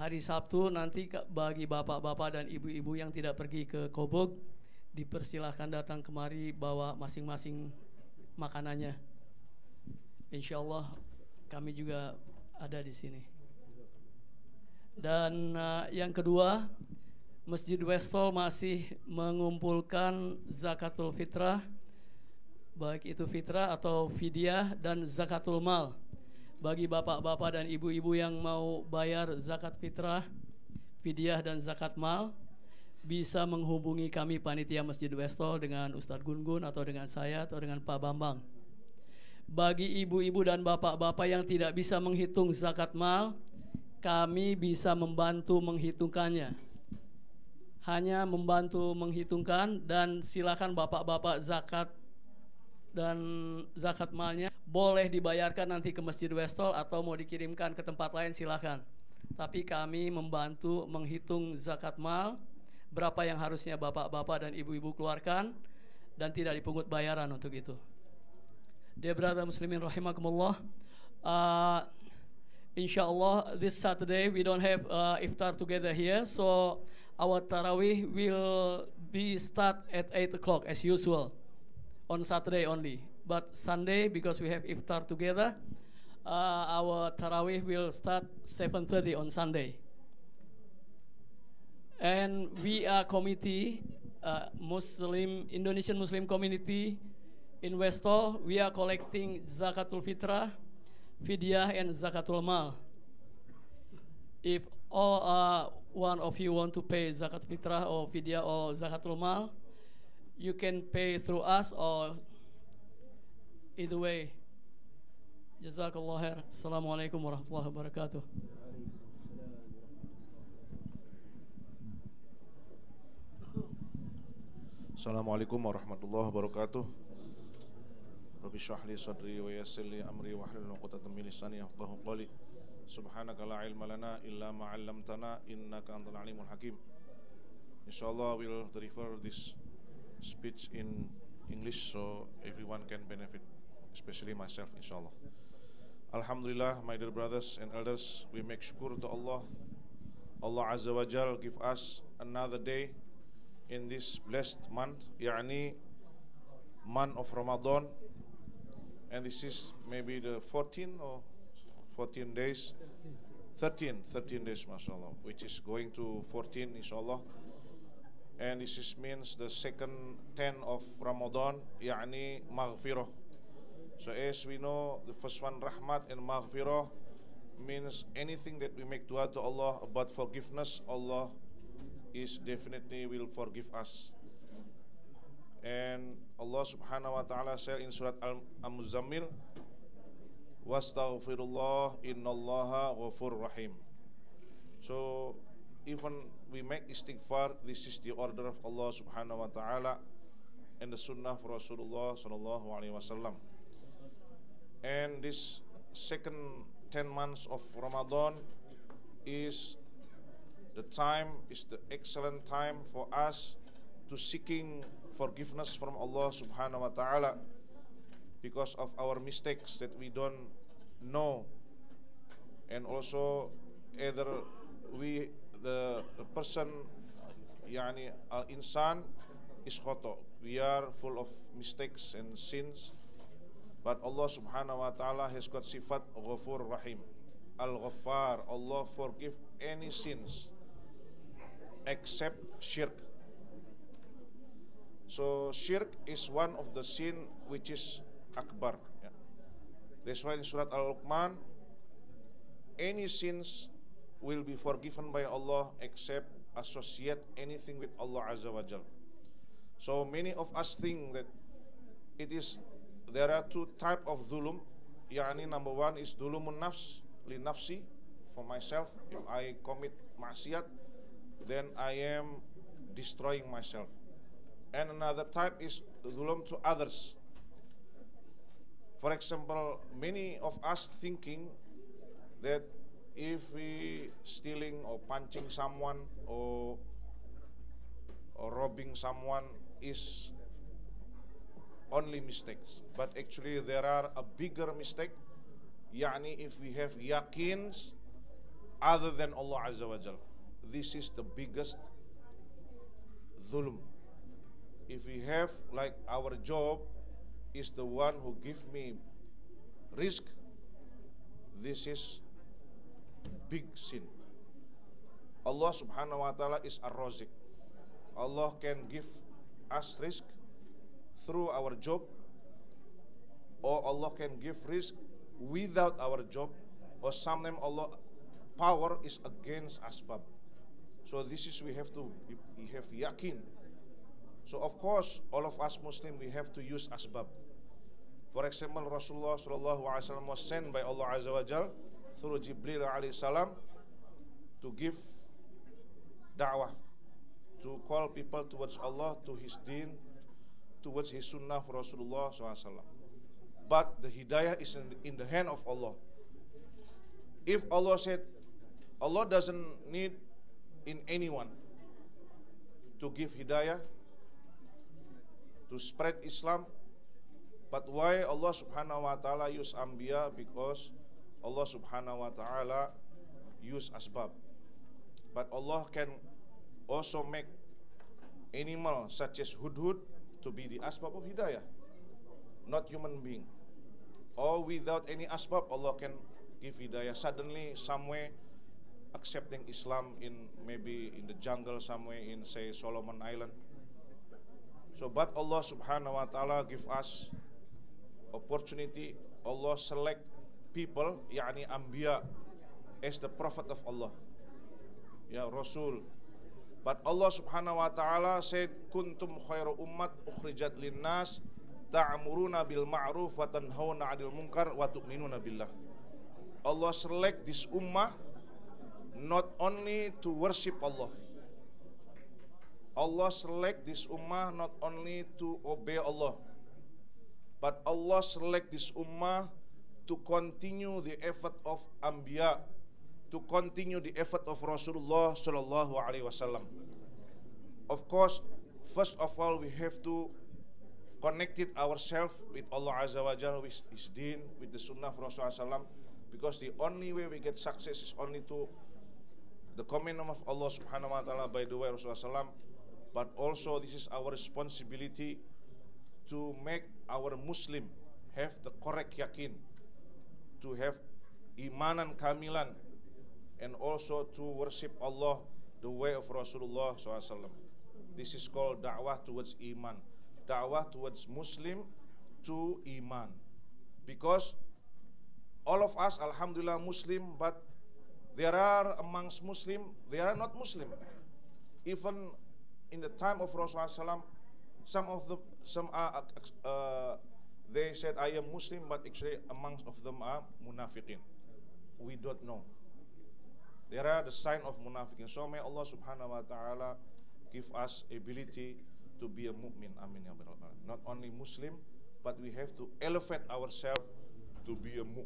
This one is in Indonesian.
hari Sabtu nanti bagi bapak-bapak dan ibu-ibu yang tidak pergi ke Kobog, dipersilahkan datang kemari bawa masing-masing makanannya. Insya Allah kami juga ada di sini. Dan yang kedua, Masjid Westall masih mengumpulkan zakatul fitrah, baik itu fitrah atau fidyah dan zakatul mal. Bagi bapak-bapak dan ibu-ibu yang mau bayar zakat fitrah, fidyah dan zakat mal, bisa menghubungi kami panitia Masjid Westall dengan Ustadz Gun-Gun atau dengan saya atau dengan Pak Bambang. Bagi ibu-ibu dan bapak-bapak yang tidak bisa menghitung zakat mal, kami bisa membantu menghitungkannya. Hanya membantu menghitungkan, dan silakan bapak-bapak zakat dan zakat malnya boleh dibayarkan nanti ke Masjid Westall atau mau dikirimkan ke tempat lain silakan. Tapi kami membantu menghitung zakat mal, berapa yang harusnya bapak-bapak dan ibu-ibu keluarkan, dan tidak dipungut bayaran untuk itu. Dear brother Muslimin rahimakumullah, inshallah this Saturday we don't have iftar together here, so our tarawih will be start at 8 o'clock as usual on Saturday only. But Sunday, because we have iftar together, our tarawih will start 7:30 on Sunday. And we are committee, Indonesian Muslim community in Westall. We are collecting zakatul fitrah, fidyah, and zakatul mal. If all one of you want to pay zakat fitrah or fidyah or zakatul mal, you can pay through us or either way. Jazakallah khair. Assalamualaikum warahmatullahi wabarakatuh. Assalamualaikum warahmatullahi wabarakatuh. Rabbi shrah li sadri wa yassir li amri wahlul 'uqdatam min lisani yafqahu qawli. Subhanaka la ilma lana illa ma 'allamtana innaka antal alimul hakim. Inshallah we'll refer this speech in English so everyone can benefit, especially myself inshallah. Alhamdulillah, my dear brothers and elders, we make shukr to Allah. Allah Azza wa Jal give us another day in this blessed month, yani month of Ramadan, and this is maybe the 14 or 14 days, 13 days mashallah, which is going to 14 inshallah. And this is means the second 10 of Ramadan, yani maghfirah. So as we know, the first one rahmat and maghfirah means anything that we make dua to Allah about forgiveness, Allah is definitely will forgive us. And Allah subhanahu wa ta'ala said in Surah Al-Muzammil, wastaghfirullah innallaha ghafur rahim. So even we make istighfar, this is the order of Allah subhanahu wa ta'ala and the sunnah for Rasulullah sallallahu alaihi wasallam. And this second 10 months of Ramadan is the excellent time for us to seeking forgiveness from Allah subhanahu wa ta'ala because of our mistakes that we don't know, and also either the person, yani al-insan is khoto, we are full of mistakes and sins, but Allah subhanahu wa ta'ala has got sifat ghafur rahim, al-ghaffar, Allah forgive any sins except shirk. So shirk is one of the sin which is akbar, yeah. That's why in Surah Al-Luqman, any sins will be forgiven by Allah except associate anything with Allah Azza wa Jal. So many of us think that there are two type of dhulum. Yani number one is dhulumun nafs, li nafsi, for myself. If I commit maksiat, then I am destroying myself. And another type is dhulum to others. For example, many of us thinking that if we stealing or punching someone or robbing someone is only mistakes, but actually there are a bigger mistake. Yani if we have yakins other than Allah Azza wa Jal. This is the biggest dhulm. If we have, like, our job is the one who give me risk, this is big sin. Allah subhanahu wa ta'ala is ar-razik. Allah can give us risk through our job, or Allah can give risk without our job, or sometimes Allah power is against asbab. So this is, we have yakin. So of course, all of us Muslim, we have to use asbab. For example, Rasulullah sallallahu alaihi wasallam was sent by Allah Azza wa Jal through Jibril alayhi salam to give da'wah, to call people towards Allah, to His deen, towards His sunnah for Rasulullah sallallahu alaihi wasallam. But the hidayah is in the hand of Allah. If Allah said, Allah doesn't need in anyone to give hidayah, to spread Islam. But why Allah subhanahu wa ta'ala use Anbiya? Because Allah subhanahu wa ta'ala use asbab. But Allah can also make animal such as hudhud to be the asbab of hidayah, not human being. Or without any asbab, Allah can give hidayah. Suddenly somewhere accepting Islam in maybe in the jungle somewhere in, say, Solomon Island. So but Allah subhanahu wa ta'ala give us opportunity. Allah select people, yani Anbiya, as the prophet of Allah, ya Rasul. But Allah subhanahu wa ta'ala said, kuntum khairu ummat ukhrijat linnas ta'muruna bil ma'ruf wa tanhauna 'anil munkar wa tu'minuna billah. Allah select this ummah not only to worship Allah. Allah select this ummah not only to obey Allah, but Allah select this ummah to continue the effort of Anbiya, to continue the effort of Rasulullah sallallahu alaihi wasallam. Of course, first of all, we have to connect it ourselves with Allah Azza wa Jalla, with His deen, with the sunnah of Rasulullah sallam, because the only way we get success is only to the commandment of Allah subhanahu wa ta'ala by the way of Rasulullah sallam. But also this is our responsibility to make our Muslim have the correct yakin, to have imanan kamilan, and also to worship Allah the way of Rasulullah SAW. This is called da'wah towards iman, da'wah towards Muslim to iman. Because all of us, alhamdulillah, Muslim, but there are amongst Muslim, they are not Muslim. Even in the time of Rasulullah SAW, they said, I am Muslim, but actually amongst of them are munafiqin. We don't know. There are the sign of munafiqin. So may Allah subhanahu wa ta'ala give us ability to be a mu'min. Amin ya rabbal alamin. Not only Muslim, but we have to elevate ourselves to be a mu'min.